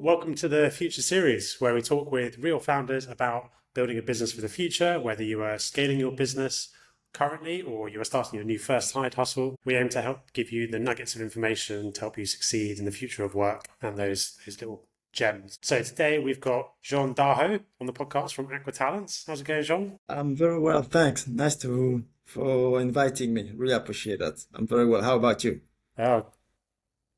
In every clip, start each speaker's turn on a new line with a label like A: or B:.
A: welcome to the Future series, where we talk with real founders about building a business for the future, whether you are scaling your business currently or you are starting your new first side hustle. We aim to help give you the nuggets of information to help you succeed in the future of work and those little gems. So today we've got Jean Daho on the podcast from Akwatalents. How's it going, Jean?
B: I'm very well, thanks. For inviting me. Really appreciate that. I'm very well. How about you?
A: Oh,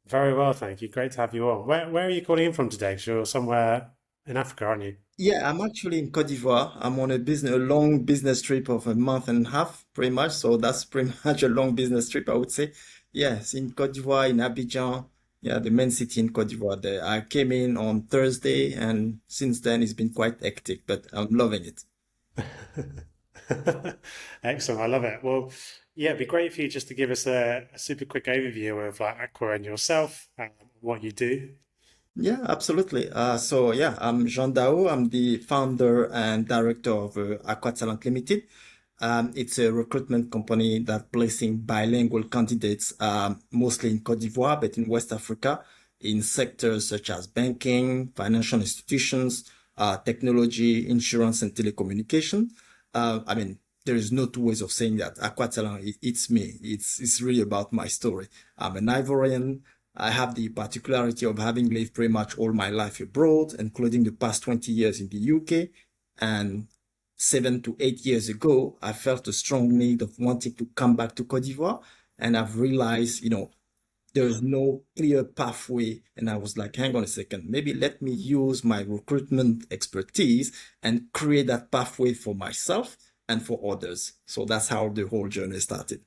A: very well, thank you. Great to have you on. Where are you calling in from today? 'Cause you're somewhere in Africa, aren't you?
B: Yeah, I'm actually in Cote d'Ivoire. I'm on a long business trip of a month and a half, pretty much. So that's pretty much a long business trip, I would say. Yes, in Cote d'Ivoire, in Abidjan. Yeah, the main city in Cote d'Ivoire there. I came in on Thursday, and since then it's been quite hectic, but I'm loving it.
A: Excellent. I love it. Well, yeah, it'd be great for you just to give us a super quick overview of like Aqua and yourself and what you do.
B: Yeah, absolutely. So yeah, I'm Jean Dao. I'm the founder and director of Aquatalent Limited. It's a recruitment company that placing bilingual candidates, mostly in Cote d'Ivoire, but in West Africa, in sectors such as banking, financial institutions, technology, insurance, and telecommunication. I mean, there is no two ways of saying that. Aquatalent, it's me. It's really about my story. I'm an Ivorian. I have the particularity of having lived pretty much all my life abroad, including the past 20 years in the UK. And 7 to 8 years ago, I felt a strong need of wanting to come back to Cote d'Ivoire. And I've realized, there's no clear pathway. And I was like, hang on a second, maybe let me use my recruitment expertise and create that pathway for myself and for others. So that's how the whole journey started.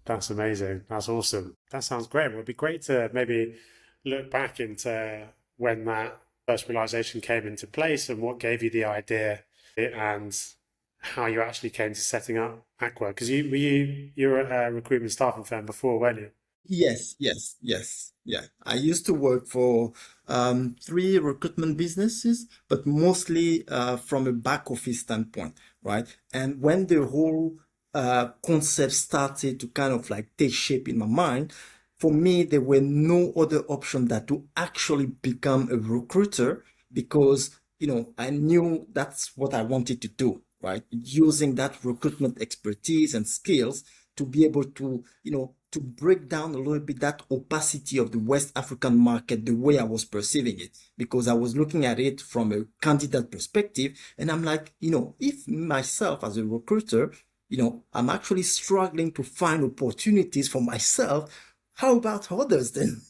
A: That's amazing. That's awesome. That sounds great. It would be great to maybe look back into when that first realization came into place and what gave you the idea and how you actually came to setting up Aqua. Because you were at a recruitment staffing firm before, weren't you?
B: Yes, yes, yes. Yeah. I used to work for three recruitment businesses, but mostly from a back office standpoint, right? And when the whole concept started to kind of like take shape in my mind, for me, there were no other option than to actually become a recruiter because, I knew that's what I wanted to do, right? Using that recruitment expertise and skills to be able to, to break down a little bit that opacity of the West African market the way I was perceiving it, because I was looking at it from a candidate perspective. And I'm like, if myself as a recruiter, I'm actually struggling to find opportunities for myself, how about others then?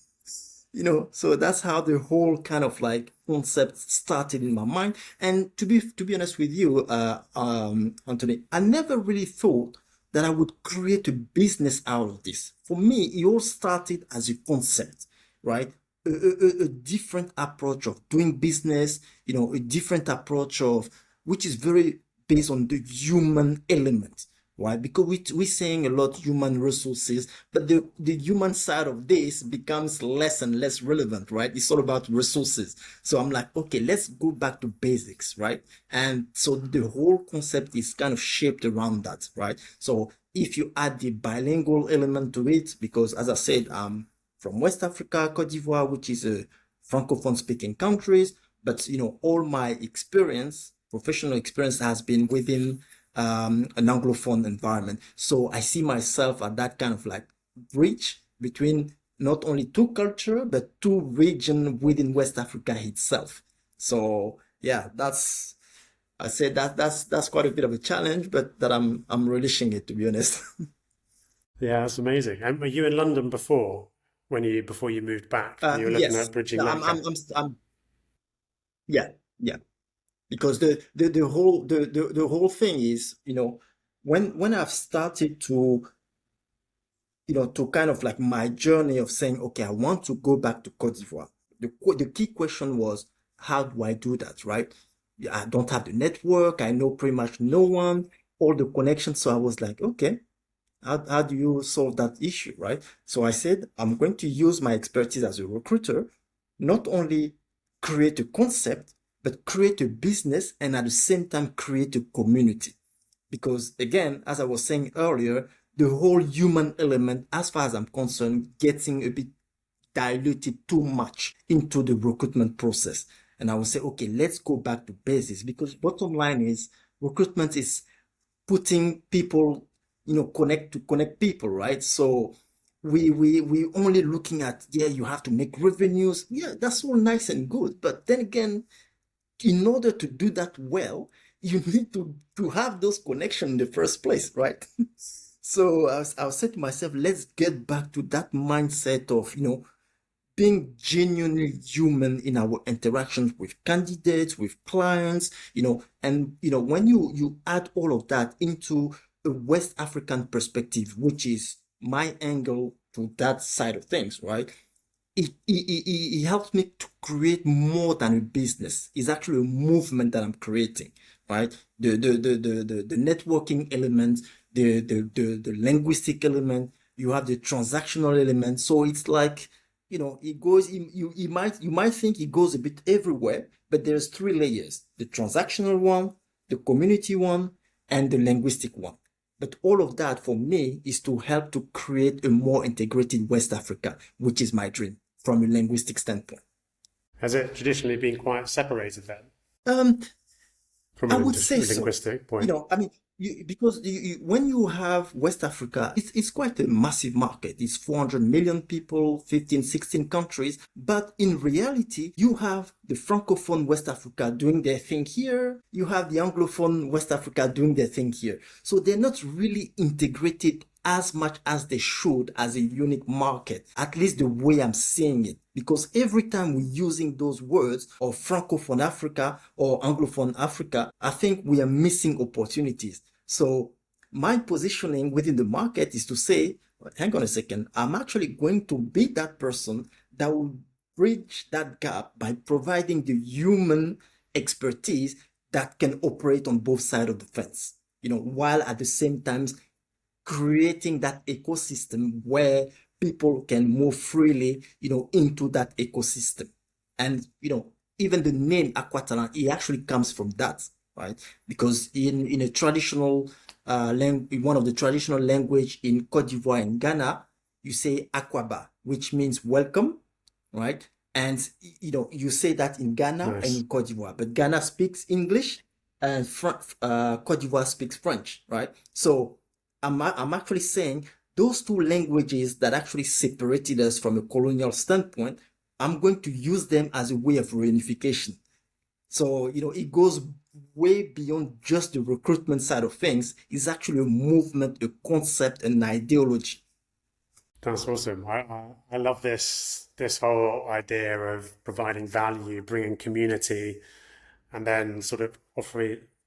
B: So that's how the whole kind of like concept started in my mind. And to be honest with you, Anthony, I never really thought that I would create a business out of this. For me, it all started as a concept, right? A different approach of doing business, a different approach of which is very based on the human element, right? Because we're saying a lot human resources, but the human side of this becomes less and less relevant, right? It's all about resources. So I'm like, okay, let's go back to basics, right? And so the whole concept is kind of shaped around that, right? So if you add the bilingual element to it, because as I said, from West Africa, Cote d'Ivoire, which is a Francophone speaking countries, but all my experience, professional experience has been within an Anglophone environment. So I see myself at that kind of like bridge between not only two culture, but two region within West Africa itself. So yeah, I said that's quite a bit of a challenge, but that I'm relishing it, to be honest.
A: Yeah, that's amazing. And were you in London before you moved back and you were looking
B: Yes,
A: at bridging
B: no,
A: that gap?
B: yeah, yeah. Because the whole thing is, when I've started to kind of like my journey of saying, okay, I want to go back to Cote d'Ivoire. The key question was, how do I do that, right? Yeah, I don't have the network. I know pretty much no one, all the connections. So I was like, okay, how do you solve that issue, right? So I said, I'm going to use my expertise as a recruiter, not only create a concept, but create a business and at the same time create a community. Because again, as I was saying earlier, the whole human element, as far as I'm concerned, getting a bit diluted too much into the recruitment process. And I would say, okay, let's go back to basics, because bottom line is recruitment is putting people, connect people, right? So we only looking at, yeah, you have to make revenues. Yeah, that's all nice and good. But then again, in order to do that well, you need to have those connections in the first place, right? So I was saying to myself, let's get back to that mindset of, being genuinely human in our interactions with candidates, with clients, and when you add all of that into a West African perspective, which is my angle to that side of things, right? It helps me to create more than a business. It's actually a movement that I'm creating, right? The networking element, the linguistic element, you have the transactional element. So it's like, it goes, you might think it goes a bit everywhere, but there's three layers: the transactional one, the community one, and the linguistic one. But all of that for me is to help to create a more integrated West Africa, which is my dream from a linguistic standpoint.
A: Has it traditionally been quite separated then,
B: Um,
A: from
B: I
A: a
B: would say so.
A: linguistic point?
B: I mean, because when you have West Africa, it's quite a massive market. It's 400 million people, 15, 16 countries. But in reality, you have the Francophone West Africa doing their thing here. You have the Anglophone West Africa doing their thing here. So they're not really integrated as much as they should as a unique market, at least the way I'm seeing it. Because every time we're using those words of Francophone Africa or Anglophone Africa, I think we are missing opportunities. So my positioning within the market is to say, hang on a second, I'm actually going to be that person that will bridge that gap by providing the human expertise that can operate on both sides of the fence, while at the same time creating that ecosystem where people can move freely, into that ecosystem. And, even the name Aquatalent, it actually comes from that, right? Because in a traditional in one of the traditional language in Cote d'Ivoire and Ghana, you say Aquaba, which means welcome, right? And, you say that in Ghana and in Cote d'Ivoire, but Ghana speaks English and Cote d'Ivoire speaks French, right? So I'm actually saying those two languages that actually separated us from a colonial standpoint, I'm going to use them as a way of reunification. So, it goes way beyond just the recruitment side of things. It's actually a movement, a concept, an ideology.
A: That's awesome. I love this whole idea of providing value, bringing community, and then sort of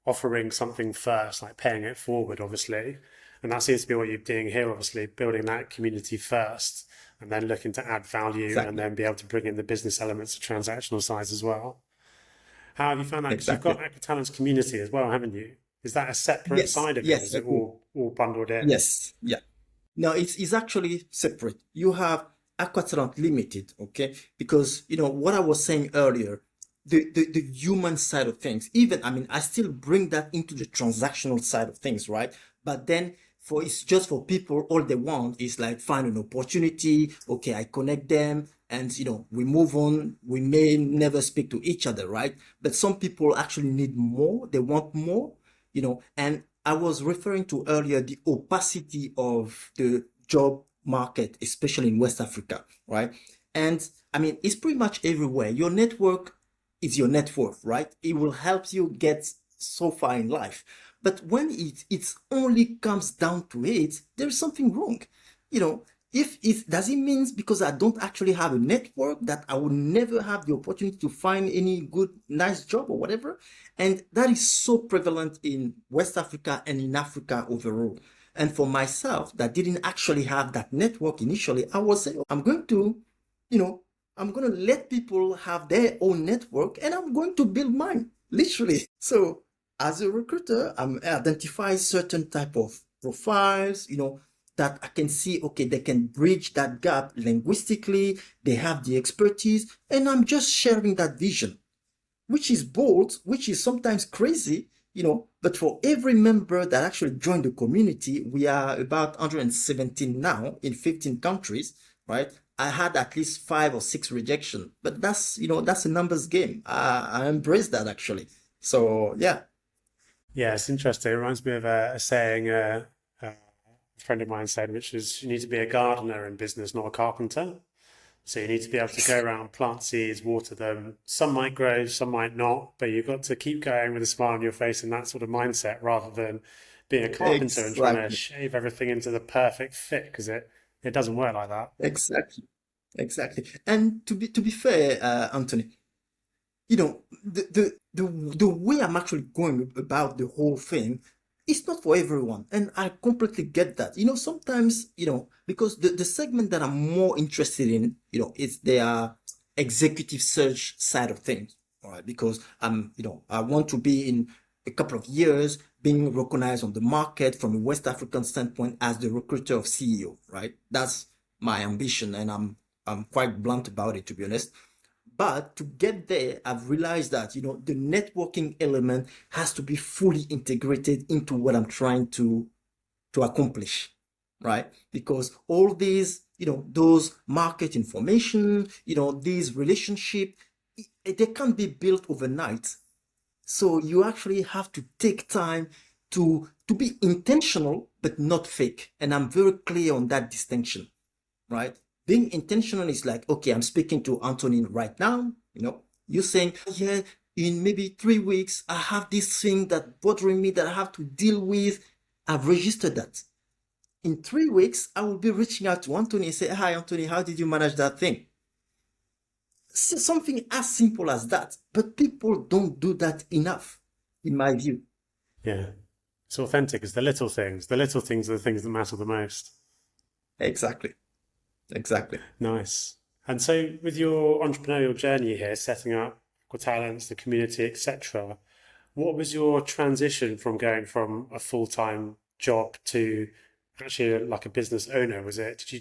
A: offering something first, like paying it forward, obviously. And that seems to be what you're doing here, obviously, building that community first, and then looking to add value,
B: Exactly.
A: and then be able to bring in the business elements of transactional size as well. How have you found that? Because you've
B: Exactly.
A: got Aquatalents community as well, haven't you? Is that a separate
B: Yes,
A: side of it?
B: yes,
A: Is it all bundled in?
B: yes, yeah. No, it's actually separate. You have Aquatalent Limited, okay? Because, what I was saying earlier, the human side of things, even, I still bring that into the transactional side of things, right? But then it's just for people, all they want is like find an opportunity. Okay, I connect them and, we move on. We may never speak to each other, right? But some people actually need more. They want more, and I was referring to earlier the opacity of the job market, especially in West Africa, right? And it's pretty much everywhere. Your network is your net worth, right? It will help you get so far in life. But when it only comes down to it, there's something wrong. If does it mean because I don't actually have a network that I will never have the opportunity to find any good, nice job or whatever? And that is so prevalent in West Africa and in Africa overall. And for myself, that didn't actually have that network initially, I was saying, I'm going to let people have their own network and I'm going to build mine, literally. So as a recruiter, I'm identifying certain type of profiles, that I can see, okay, they can bridge that gap linguistically, they have the expertise, and I'm just sharing that vision, which is bold, which is sometimes crazy, but for every member that actually joined the community, we are about 117 now in 15 countries, right? I had at least 5 or 6 rejection, but that's a numbers game. I embrace that actually. So yeah,
A: Yeah, it's interesting. It reminds me of a saying a friend of mine said, which is you need to be a gardener in business, not a carpenter. So you need to be able to go around, plant seeds, water them. Some might grow, some might not, but you've got to keep going with a smile on your face and that sort of mindset rather than being a carpenter and trying to
B: exactly,
A: shave everything into the perfect fit because it doesn't work like that.
B: exactly, exactly. And to be fair, Anthony, the way I'm actually going about the whole thing, it's not for everyone, and I completely get that. Sometimes, because the segment that I'm more interested in, is their executive search side of things, all right? Because I want to be in a couple of years being recognized on the market from a West African standpoint as the recruiter of CEO, right? That's my ambition, and I'm quite blunt about it, to be honest. But to get there, I've realized that, the networking element has to be fully integrated into what I'm trying to accomplish, right? Because all these, those market information, these relationship, they can't be built overnight. So you actually have to take time to be intentional, but not fake. And I'm very clear on that distinction, right? Being intentional is like, okay, I'm speaking to Anthony right now. You're saying, yeah, in maybe 3 weeks, I have this thing that bothering me that I have to deal with. I've registered that. In 3 weeks, I will be reaching out to Anthony and say, hi, Anthony, how did you manage that thing? Something as simple as that. But people don't do that enough, in my view.
A: Yeah. It's authentic. It's the little things. The little things are the things that matter the most.
B: Exactly. Exactly.
A: Nice. And so, with your entrepreneurial journey here, setting up Aquatalents, the community, etc., what was your transition from going from a full-time job to actually like a business owner? Did you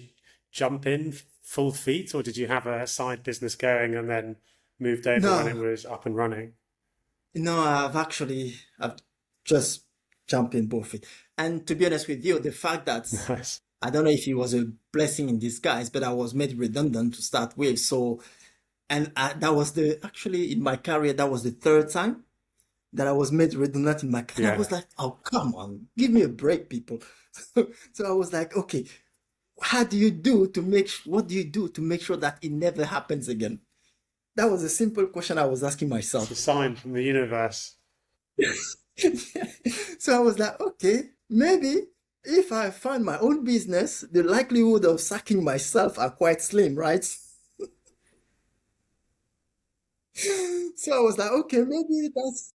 A: jump in full feet, or did you have a side business going and then moved over when it
B: No,
A: was up and running?
B: no, I've just jumped in both feet. And to be honest with you, the fact that
A: Nice.
B: I don't know if it was a blessing in disguise, but I was made redundant to start with. So, and that was actually in my career, that was the third time that I was made redundant in my career. I
A: Yeah.
B: was like, oh, come on, give me a break, people. So I was like, okay, what do you do to make sure that it never happens again? That was a simple question I was asking
A: It's a
B: myself.
A: sign from the universe.
B: So I was like, okay, maybe if I find my own business, the likelihood of sacking myself are quite slim, right? So I was like, okay, maybe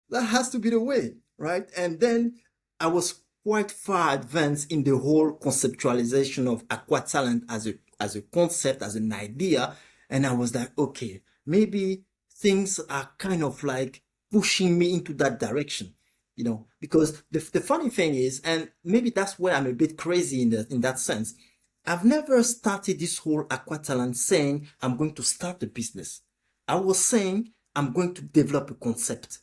B: that has to be the way, right? And then I was quite far advanced in the whole conceptualization of aqua talent as a concept, as an idea. And I was like, okay, maybe things are kind of like pushing me into that direction, because the funny thing is, and maybe that's where I'm a bit crazy in that sense. I've never started this whole aqua talent saying I'm going to start a business. I was saying I'm going to develop a concept,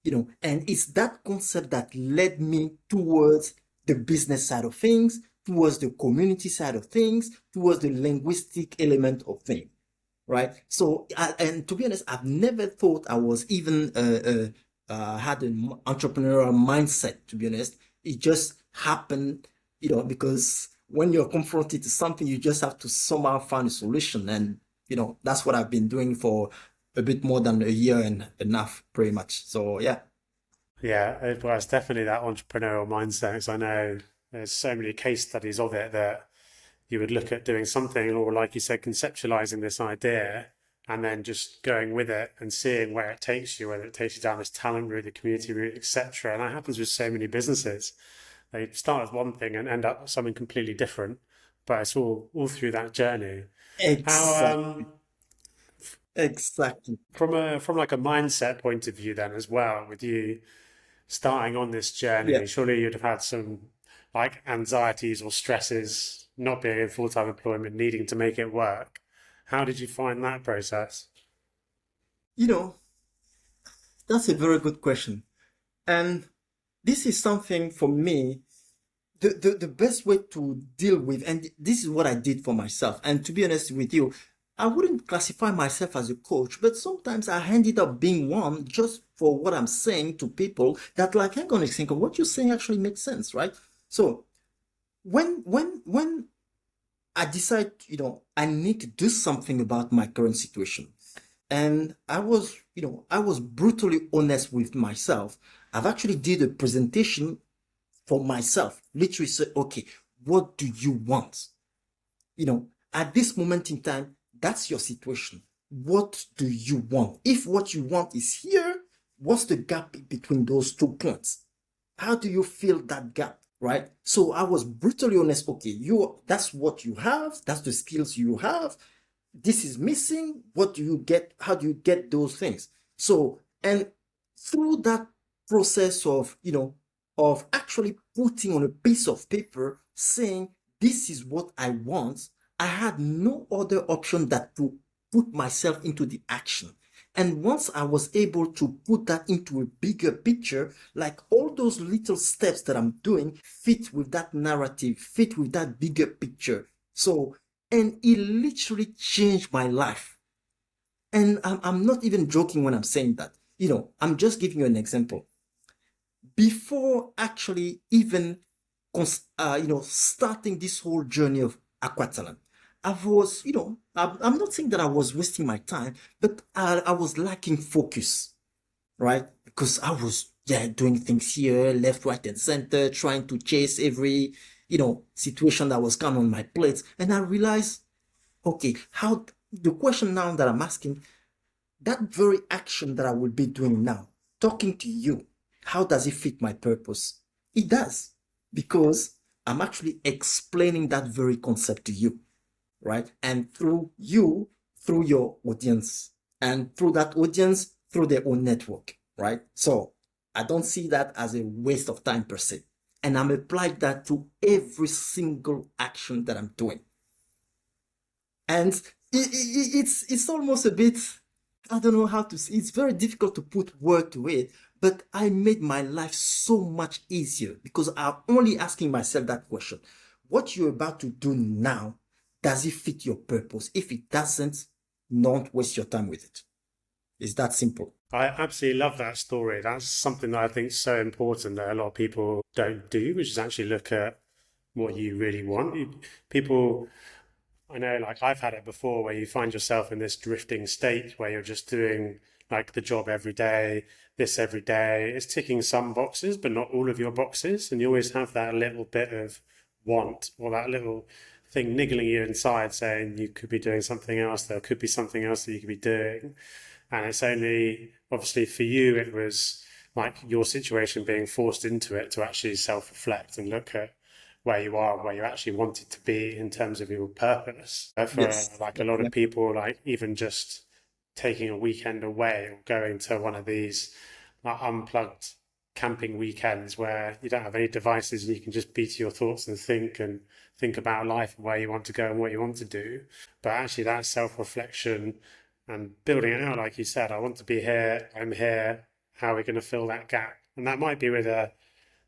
B: and it's that concept that led me towards the business side of things, towards the community side of things, towards the linguistic element of things, right? So, and to be honest, I've never thought I was even had an entrepreneurial mindset. To be honest, it just happened, because when you're confronted to something, you just have to somehow find a solution, and that's what I've been doing for a bit more than a year and a half, pretty much. So yeah,
A: Yeah, well, it's definitely that entrepreneurial mindset. 'Cause I know there's so many case studies of it that you would look at doing something, or like you said, conceptualizing this idea and then just going with it and seeing where it takes you, whether it takes you down this talent route, the community route, etc. And that happens with so many businesses. They start as one thing and end up something completely different, but it's all through that journey. How
B: exactly, exactly.
A: from like a mindset point of view then as well, with you starting on this
B: Yeah.
A: journey, surely you'd have had some like anxieties or stresses not being in full-time employment, needing to make it work. How did you find that process?
B: You know, that's a very good question. And this is something for me the best way to deal with, and this is what I did for myself. And to be honest with you, I wouldn't classify myself as a coach, but sometimes I ended up being one just for what I'm saying to people that like, hang on a second, what you're saying actually makes sense, right? So when I decide, I need to do something about my current situation. And I was brutally honest with myself. I've actually did a presentation for myself, literally say, okay, what do you want? At this moment in time, that's your situation. What do you want? If what you want is here, what's the gap between those 2 points? How do you fill that gap? Right? So I was brutally honest. Okay, that's what you have. That's the skills you have. This is missing. What do you get? How do you get those things? So, and through that process of, of actually putting on a piece of paper saying, this is what I want, I had no other option than to put myself into the action. And once I was able to put that into a bigger picture, like all those little steps that I'm doing fit with that narrative, fit with that bigger picture. So, and it literally changed my life. And I'm not even joking when I'm saying that. I'm just giving you an example. Before actually even, starting this whole journey of Aquatalent, I was, I'm not saying that I was wasting my time, but I was lacking focus, right? Because I was, doing things here, left, right, and center, trying to chase every, situation that was coming on my plate. And I realized, okay, the question now that I'm asking, that very action that I will be doing now, talking to you, how does it fit my purpose? It does, because I'm actually explaining that very concept to you, right? And through you, through your audience, and through that audience, through their own network, right? So I don't see that as a waste of time per se. And I'm applying that to every single action that I'm doing. And it's almost a bit, I don't know how to say, it's very difficult to put word to it, but I made my life so much easier because I'm only asking myself that question. What you're about to do now, does it fit your purpose? If it doesn't, don't waste your time with it. It's that simple.
A: I absolutely love that story. That's something that I think is so important that a lot of people don't do, which is actually look at what you really want. People, I know, like I've had it before where you find yourself in this drifting state where you're just doing like the job every day, this every day. It's ticking some boxes, but not all of your boxes. And you always have that little bit of want or that little thing niggling you inside saying you could be doing something else. There could be something else that you could be doing. And it's only, obviously for you, it was like your situation being forced into it to actually self-reflect and look at where you are, where you actually wanted to be in terms of your purpose. For
B: Yes.
A: like a lot
B: Yeah.
A: of people, like even just taking a weekend away or going to one of these like unplugged camping weekends where you don't have any devices and you can just be to your thoughts and think about life and where you want to go and what you want to do. But actually that self-reflection and building it out, like you said, I want to be here, I'm here, how are we going to fill that gap? And that might be there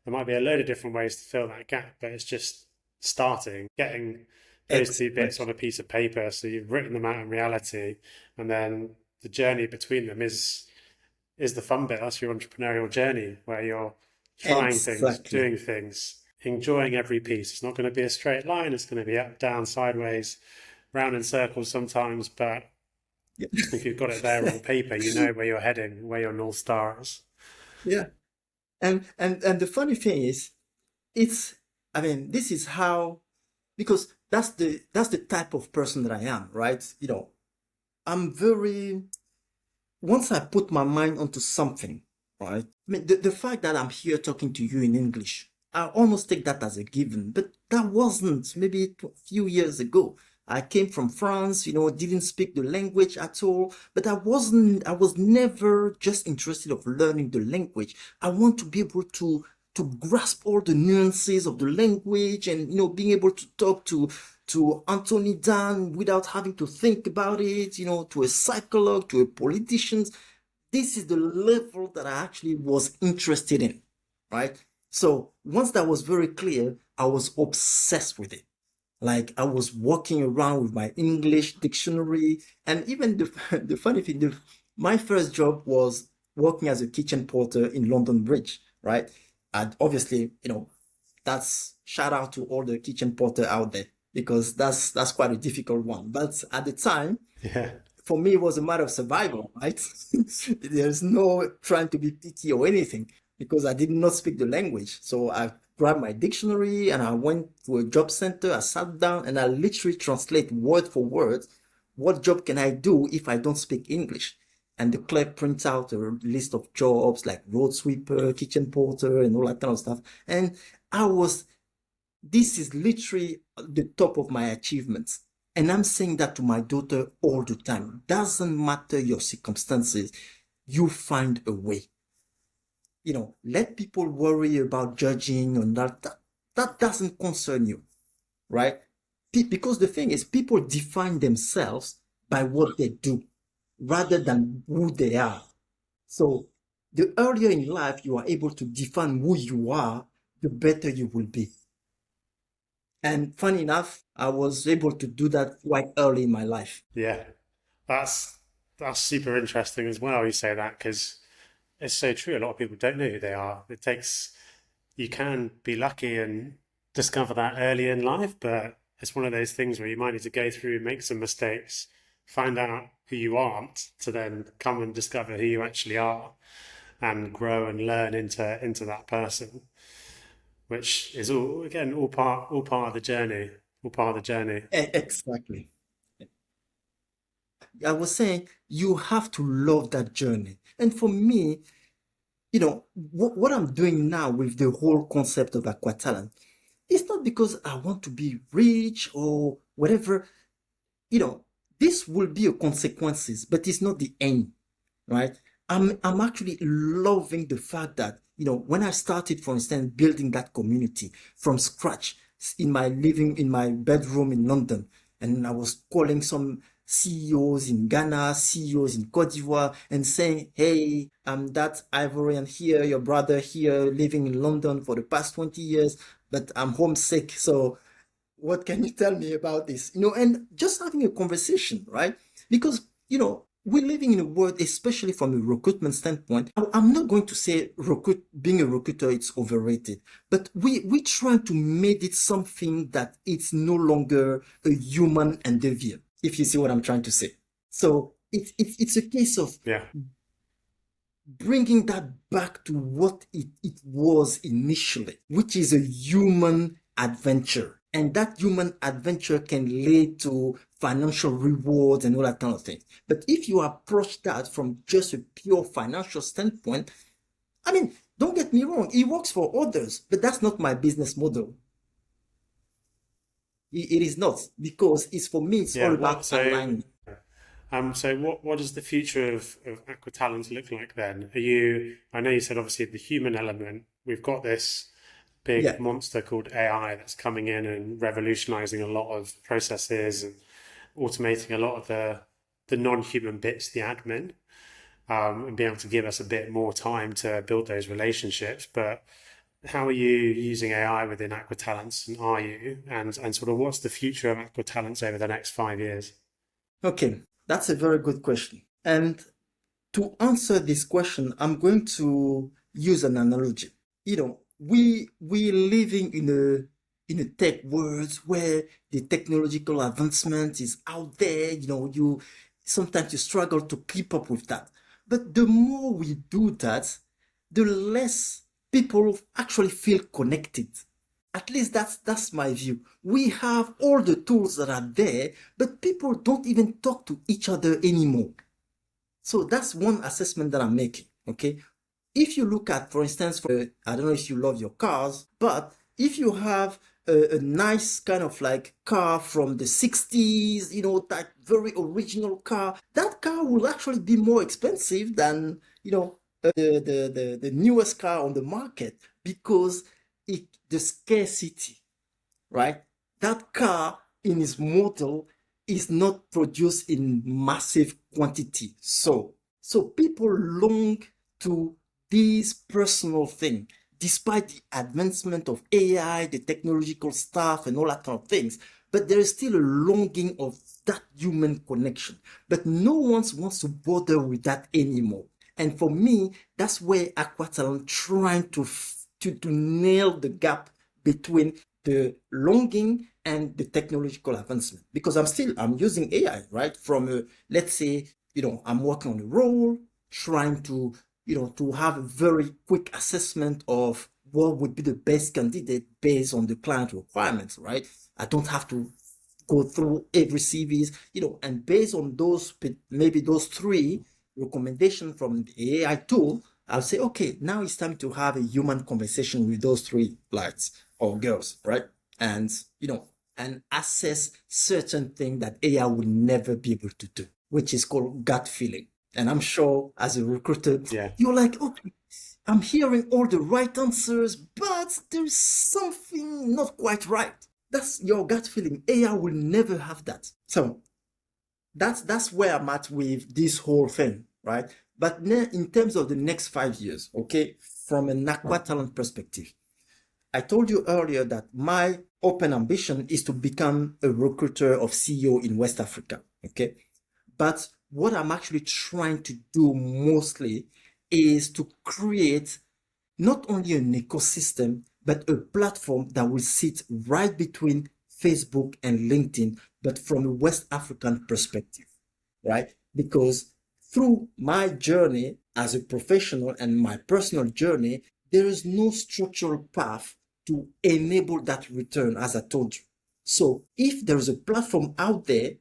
A: might be a load of different ways to fill that gap, but it's just starting, getting those two bits on
B: Exactly.
A: a piece of paper. So you've written them out in reality, and then the journey between them is the fun bit. That's your entrepreneurial journey where you're trying things,
B: Exactly.
A: doing things, enjoying every piece. It's not going to be a straight line. It's going to be up, down, sideways, round in circles sometimes. But
B: Yeah.
A: if you've got it there on paper, you know where you're heading, where your North Star is.
B: Yeah. And the funny thing is, it's, I mean, this is how, because that's the type of person that I am, right? I'm very, once I put my mind onto something, right? I mean, the fact that I'm here talking to you in English, I almost take that as a given, but that wasn't maybe a few years ago. I came from France, didn't speak the language at all, but I was never just interested of learning the language. I want to be able to grasp all the nuances of the language and, being able to talk to Anthony Dan without having to think about it, to a psychologist, to a politician. This is the level that I actually was interested in, right? So once that was very clear, I was obsessed with it. Like I was walking around with my English dictionary, and even the funny thing, my first job was working as a kitchen porter in London Bridge, right? And obviously, that's shout out to all the kitchen porter out there because that's quite a difficult one. But at the time,
A: Yeah.
B: for me, it was a matter of survival, right? There's no trying to be picky or anything because I did not speak the language. So I grabbed my dictionary and I went to a job center. I sat down and I literally translate word for word. What job can I do if I don't speak English? And the clerk prints out a list of jobs like road sweeper, kitchen porter, and all that kind of stuff. And I was, this is literally the top of my achievements. And I'm saying that to my daughter all the time. Doesn't matter your circumstances, you find a way. Let people worry about judging and that doesn't concern you, right? Because the thing is, people define themselves by what they do rather than who they are. So the earlier in life you are able to define who you are, the better you will be. And funny enough, I was able to do that quite early in my life.
A: Yeah. That's that's super interesting as well. You say that because it's so true. A lot of people don't know who they are. You can be lucky and discover that early in life, but it's one of those things where you might need to go through, make some mistakes, find out who you aren't, to then come and discover who you actually are and grow and learn into that person, which is all again all part of the journey, all part of the journey.
B: Exactly. I was saying you have to love that journey. And for me, what I'm doing now with the whole concept of Aquatalent, it's not because I want to be rich or whatever. This will be a consequences, but it's not the end, right? I'm actually loving the fact that, when I started, for instance, building that community from scratch in my bedroom in London, and I was calling some CEOs in Ghana, CEOs in Cote d'Ivoire, and saying, hey, I'm that Ivorian here, your brother here, living in London for the past 20 years, but I'm homesick. So what can you tell me about this? And just having a conversation, right? Because, we're living in a world, especially from a recruitment standpoint. I'm not going to say being a recruiter, it's overrated, but we trying to make it something that it's no longer a human endeavor, if you see what I'm trying to say. So it's a case of
A: Yeah.
B: bringing that back to what it was initially, which is a human adventure. And that human adventure can lead to financial rewards and all that kind of thing. But if you approach that from just a pure financial standpoint, I mean, don't get me wrong, it works for others, but that's not my business model. It is not, because it's for me, it's
A: Yeah.
B: all
A: What
B: about
A: so
B: alignment.
A: so what does the future of Aquatalents look like then? I know you said obviously the human element, we've got this big
B: Yeah.
A: monster called AI that's coming in and revolutionizing a lot of processes and automating a lot of the non-human bits, the admin, and being able to give us a bit more time to build those relationships. But how are you using AI within Aquatalents, and are you? And sort of what's the future of Aquatalents over the next 5 years?
B: Okay, that's a very good question. And to answer this question, I'm going to use an analogy. We living in a tech world where the technological advancement is out there. You sometimes you struggle to keep up with that. But the more we do that, the less people actually feel connected. At least that's my view. We have all the tools that are there, but people don't even talk to each other anymore. So that's one assessment that I'm making. Okay. If you look at, for instance, I don't know if you love your cars, but if you have a nice kind of like car from the 60s, that very original car, that car will actually be more expensive than, the newest car on the market because the scarcity, right? That car in its model is not produced in massive quantity. So people long to this personal thing, despite the advancement of AI, the technological stuff and all that kind of things, but there is still a longing of that human connection. But no one wants to bother with that anymore. And for me, that's where Aquatalent trying to nail the gap between the longing and the technological advancement. Because I'm using AI, right? From let's say, I'm working on a role, trying to, to have a very quick assessment of what would be the best candidate based on the client requirements, right? I don't have to go through every CVs, and based on those, maybe those 3 recommendations from the AI tool, I'll say, okay, now it's time to have a human conversation with those 3 lads or girls, right? And, and assess certain things that AI will never be able to do, which is called gut feeling. And I'm sure as a recruiter, you're like, okay, I'm hearing all the right answers, but there's something not quite right. That's your gut feeling. AI will never have that. So that's where I'm at with this whole thing, right? But in terms of the next 5 years, okay, from an Aquatalent perspective, I told you earlier that my open ambition is to become a recruiter of CEO in West Africa, okay? But what I'm actually trying to do mostly is to create not only an ecosystem, but a platform that will sit right between Facebook and LinkedIn, but from a West African perspective, right? Because through my journey as a professional and my personal journey, there is no structural path to enable that return, as I told you. So if there is a platform out there,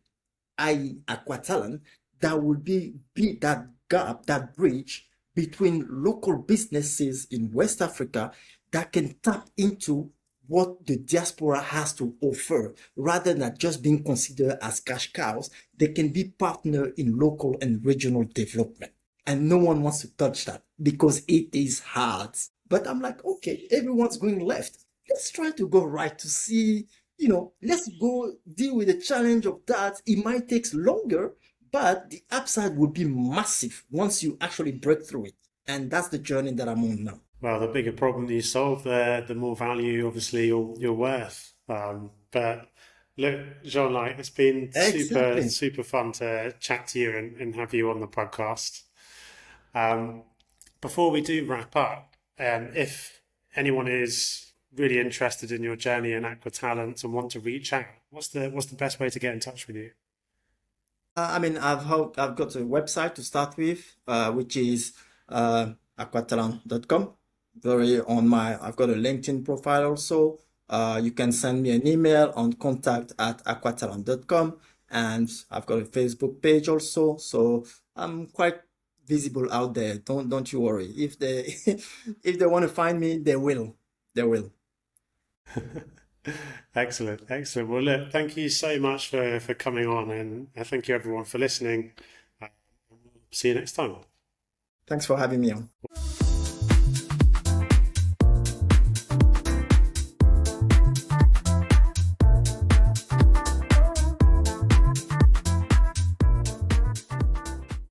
B: i.e. Aquatalent, that will be that gap, that bridge between local businesses in West Africa that can tap into what the diaspora has to offer, rather than just being considered as cash cows. They can be partner in local and regional development. And no one wants to touch that because it is hard. But I'm like, okay, everyone's going left. Let's try to go right to see, let's go deal with the challenge of that. It might take longer, but the upside will be massive once you actually break through it. And that's the journey that I'm on now.
A: Well, the bigger problem you solve, the more value, obviously, you're worth. But look, Jean, it's been super fun to chat to you and have you on the podcast. Before we do wrap up, if anyone is really interested in your journey in Aquatalent and want to reach out, what's the best way to get in touch with you?
B: I've got a website to start with, which is aquatalent.com. I've got a LinkedIn profile also. You can send me an email on contact@aquatalent.com, and I've got a Facebook page also. So I'm quite visible out there. Don't you worry. If they if they want to find me, they will.
A: Excellent. Well, look, thank you so much for coming on, and thank you everyone for listening. See you next time.
B: Thanks for having me on.